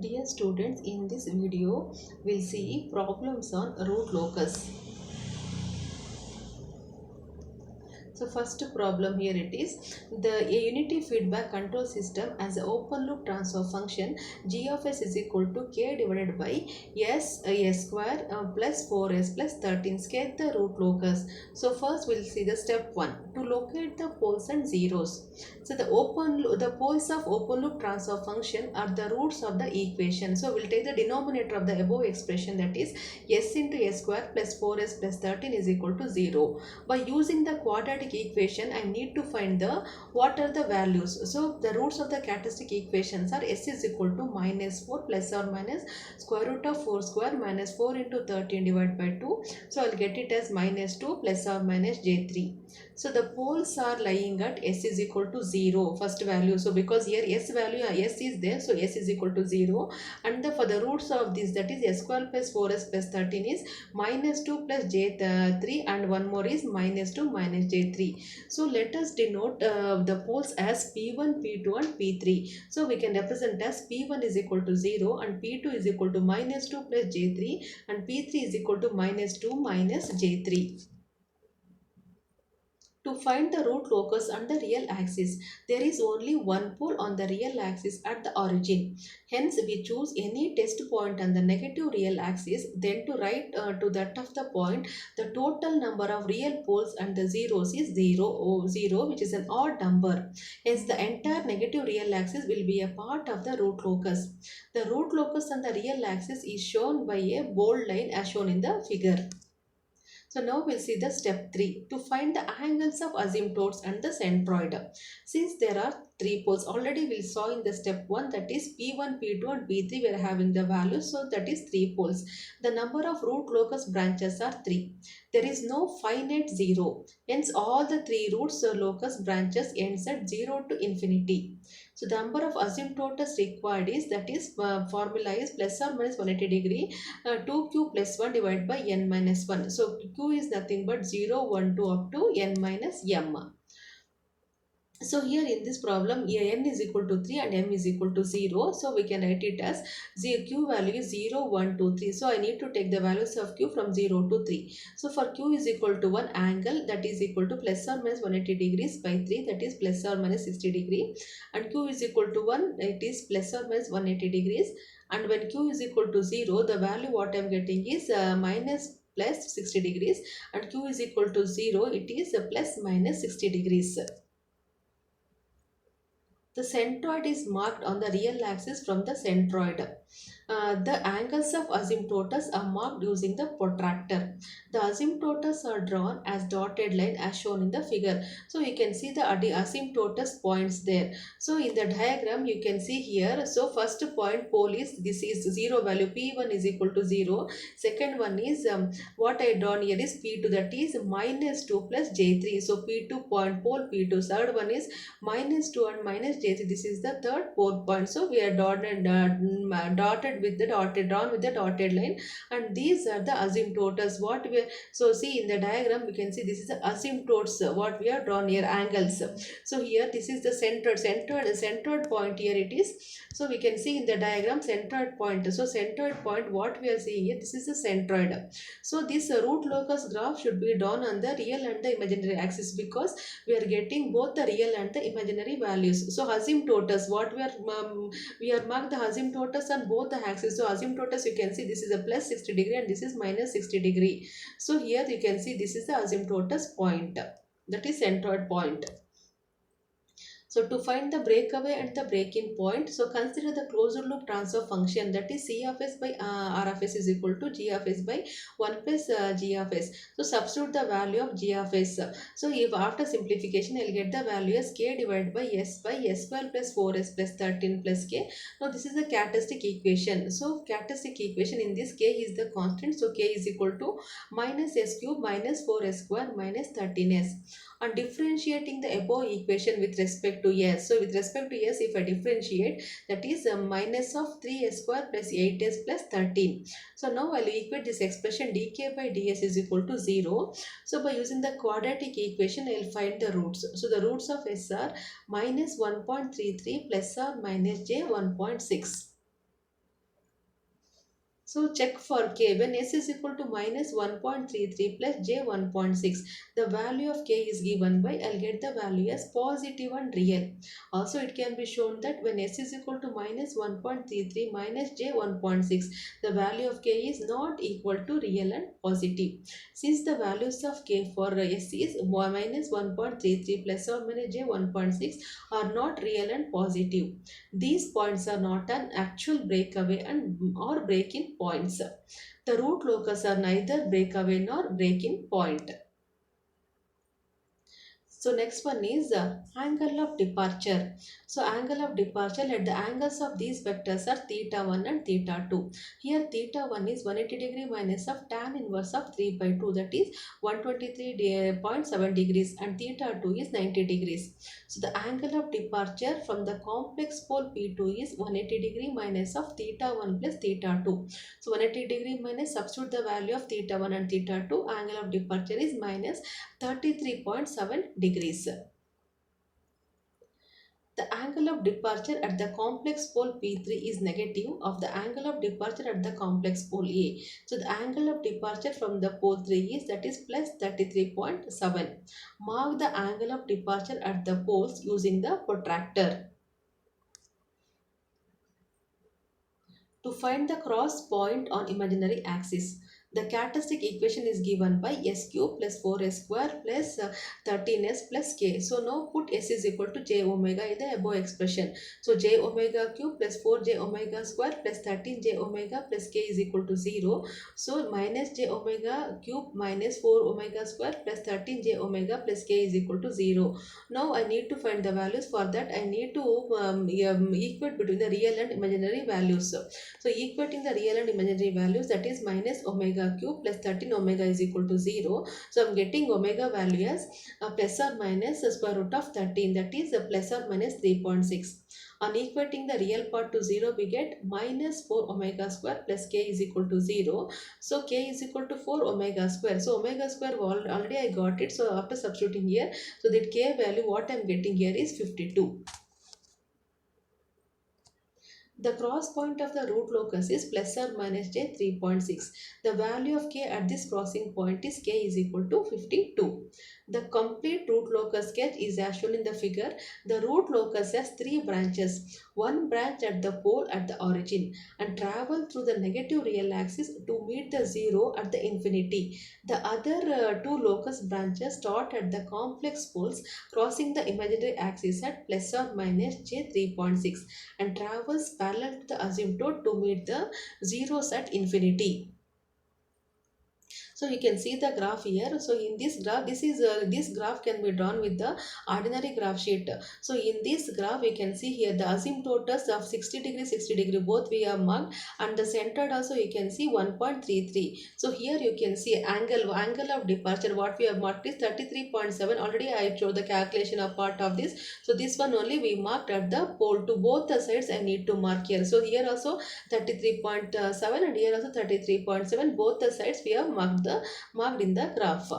Dear students, in this video, we'll see problems on root locus. So first problem here it is the a unity feedback control system as an open loop transfer function g of s is equal to k divided by s square plus 4s plus 13. Get the root locus. So first we'll see the step 1 to locate the poles and zeros. So the poles of open loop transfer function are the roots of the equation. So we'll take the denominator of the above expression, that is s into s square plus 4s plus 13 is equal to 0. By using the quadratic equation, I need to find the what are the values. So the roots of the characteristic equations are s is equal to minus 4 plus or minus square root of 4 square minus 4 into 13 divided by 2. So I'll get it as minus 2 plus or minus j3. So the poles are lying at s is equal to 0, first value. So because here s value s is there, so s is equal to 0. And for the roots of this, that is s square plus 4s plus 13 is minus 2 plus j3, and one more is minus 2 minus j3. So let us denote the poles as p1, p2 and p3. So we can represent as p1 is equal to 0 and p2 is equal to minus 2 plus j3 and p3 is equal to minus 2 minus j3. To find the root locus on the real axis, there is only one pole on the real axis at the origin. Hence, we choose any test point on the negative real axis, then to write to that of the point, the total number of real poles and the zeros is 0, which is an odd number. Hence, the entire negative real axis will be a part of the root locus. The root locus on the real axis is shown by a bold line as shown in the figure. So now we'll see the step 3 to find the angles of asymptotes and the centroid. Since there are three poles, already we saw in the step 1, that is P1, P2 and P3 we are having the values, so that is 3 poles. The number of root locus branches are 3. There is no finite 0. Hence all the 3 roots or locus branches ends at 0 to infinity. So the number of asymptotes required is, that is formula is plus or minus 180 degree 2q plus 1 divided by n minus 1. So q is nothing but 0, 1, 2 up to n minus m. So here in this problem, n is equal to 3 and m is equal to 0. So we can write it as q value is 0, 1, 2, 3. So I need to take the values of q from 0 to 3. So for q is equal to 1 angle, that is equal to plus or minus 180 degrees by 3, that is plus or minus 60 degree. And q is equal to 1, it is plus or minus 180 degrees. And when q is equal to 0, the value what I am getting is minus plus 60 degrees. And q is equal to 0, it is plus minus 60 degrees. The centroid is marked on the real axis from the centroid. The angles of asymptotes are marked using the protractor. The asymptotes are drawn as dotted line as shown in the figure. So you can see the asymptotes points there. So in the diagram you can see here. So first point pole is, this is 0 value, P1 is equal to 0. Second one is what I drawn here is P2, that is minus 2 plus J3. So P2 point pole P2. Third one is minus 2 and minus j3. This is the third pole point. So we are dotted with the drawn with the dotted line, and these are the asymptotes. What we are, so see in the diagram we can see this is the asymptotes what we are drawn here, angles. So here this is the centered point here it is. So we can see in the diagram centered point. So centered point what we are seeing here, this is the centroid. So this root locus graph should be drawn on the real and the imaginary axis, because we are getting both the real and the imaginary values. So asymptotes, what we are marked the asymptotes on both the axes. So asymptotes you can see this is a plus 60 degree and this is minus 60 degree. So here you can see this is the asymptotes point, that is centroid point. So to find the breakaway and the break-in point, so consider the closed loop transfer function, that is C of s by R of s is equal to G of s by 1 plus G of s. So substitute the value of G of s. So if after simplification I will get the value as k divided by s square plus 4s plus 13 plus k. Now this is the characteristic equation. So characteristic equation, in this k is the constant. So k is equal to minus s cube minus 4s square minus 13s. And differentiating the above equation with respect to s. So with respect to s, if I differentiate, that is a minus of 3s square plus 8s plus 13. So now I will equate this expression dk by ds is equal to 0. So by using the quadratic equation, I will find the roots. So the roots of s are minus 1.33 plus or minus j 1.6. So check for k. When s is equal to minus 1.33 plus j 1.6, the value of k is given by, I'll get the value as positive and real. Also it can be shown that when s is equal to minus 1.33 minus j 1.6, the value of k is not equal to real and positive. Since the values of k for s is minus 1.33 plus or minus j 1.6 are not real and positive, these points are not an actual breakaway and or break-in points. The root locus are neither breakaway nor break-in point. So next one is angle of departure. So angle of departure, let the angles of these vectors are theta 1 and theta 2. Here theta 1 is 180 degree minus of tan inverse of 3 by 2, that is 123.7 degrees, and theta 2 is 90 degrees. So the angle of departure from the complex pole P2 is 180 degree minus of theta 1 plus theta 2. So 180 degree minus, substitute the value of theta 1 and theta 2, angle of departure is minus 33.7 degrees. The angle of departure at the complex pole P3 is negative of the angle of departure at the complex pole A. So the angle of departure from the pole 3 is, that is plus 33.7. Mark the angle of departure at the poles using the protractor. To find the cross point on imaginary axis, the characteristic equation is given by s cube plus 4s square plus 13s plus k. So now put s is equal to j omega in the above expression. So j omega cube plus 4j omega square plus 13j omega plus k is equal to 0. So minus j omega cube minus 4 omega square plus 13j omega plus k is equal to 0. Now I need to find the values. For that I need to equate between the real and imaginary values. So equating the real and imaginary values, that is minus omega cube plus 13 omega is equal to 0. So I'm getting omega value as plus or minus the square root of 13, that is plus or minus 3.6. On equating the real part to 0, we get minus 4 omega square plus k is equal to 0. So k is equal to 4 omega square. So omega square already I got it. So after substituting here, so that k value what I'm getting here is 52. The cross point of the root locus is plus or minus j 3.6. The value of k at this crossing point is k is equal to 52. The complete root locus sketch is as shown in the figure. The root locus has 3 branches. One branch at the pole at the origin and travel through the negative real axis to meet the 0 at the infinity. The other 2 locus branches start at the complex poles crossing the imaginary axis at plus or minus j 3.6 and travels parallel to the asymptote to meet the zeros at infinity. So you can see the graph here. So in this graph, this graph can be drawn with the ordinary graph sheet. So in this graph, we can see here the asymptotes of 60 degree, 60 degree, both we have marked, and the centered also you can see 1.33. So here you can see angle of departure. What we have marked is 33.7. Already I showed the calculation of part of this. So this one only we marked at the pole. To both the sides I need to mark here. So here also 33.7 and here also 33.7. Both the sides we have marked in the graph.